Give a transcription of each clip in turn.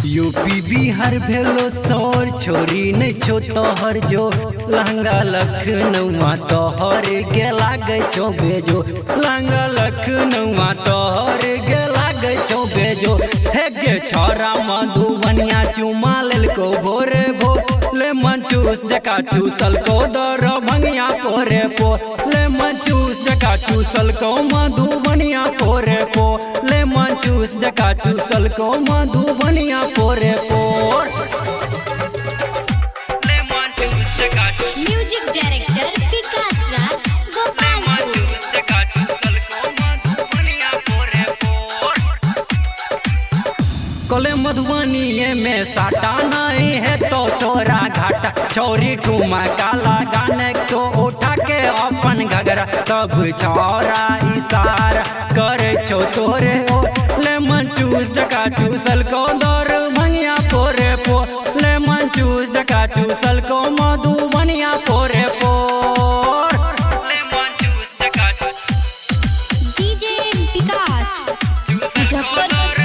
UP Bihar भेलो सौर छोरी नहीं छो तोहर जो लहंगा लखनऊआ तोहर के लागे छो बेजो लहंगा लखनऊआ तोहर के लागे छो बेजो हे गे छोरा मधुबनिया चुमा लेलको भोरे भो ले मंचूस जका चूसल को दर भंगिया पोरे पो ले मंचूस जका चूसल को मधुबनिया पोरे पो ले मंचूस जका चूसल को मधुबनिया पोरे पोर ले मंचूस जका म्यूजिक डायरेक्टर विकास राज गोपालपुर जका चूसल को मधुबनिया पोरे पोर कोले मधुबनी में साटा नहीं है तो तोरा घाटा छोरी टूमा काला गाने को उठा के अपन घगरा सब छोरा इशारा करे छो तोरे ओ ले मंचूस जका चूसल को दर भंगिया पोरे पो ले मंचूस जका चूसल को मधुबनिया पोरे पोर ले मंचूस जका डीजे विकास मुजफ्फरपुर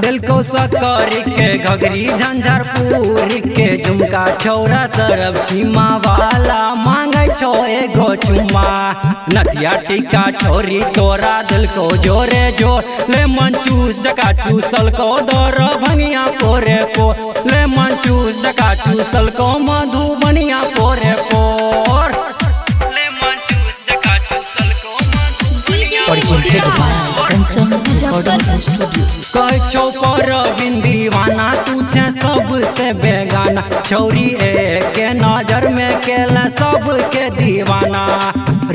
दिल को सकरी के घगरी झंझारपुर के झुमका छौरा सरब सीमा वाला मांगे छो एगो चुम्मा नथिया टिका छोरी तोरा दिल को जोरे जो ले मंचूस जका चूसल को दर भंगिया पोरे पो ले मंचूस जका चूसल को मधुबनिया पोरे पोर ले मंचूस जका चूसल को कहो पर दीवाना तू छे सबसे बेगाना छौरी के नजर में केला सबके दीवाना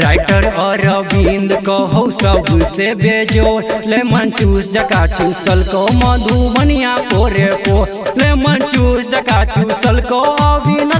राइटर अरविंद कहो सबसे बेजोर ले मंचूस जका चूसल को मधुबनिया पोरे पो ले मंचूस जका चूसल को अविनाश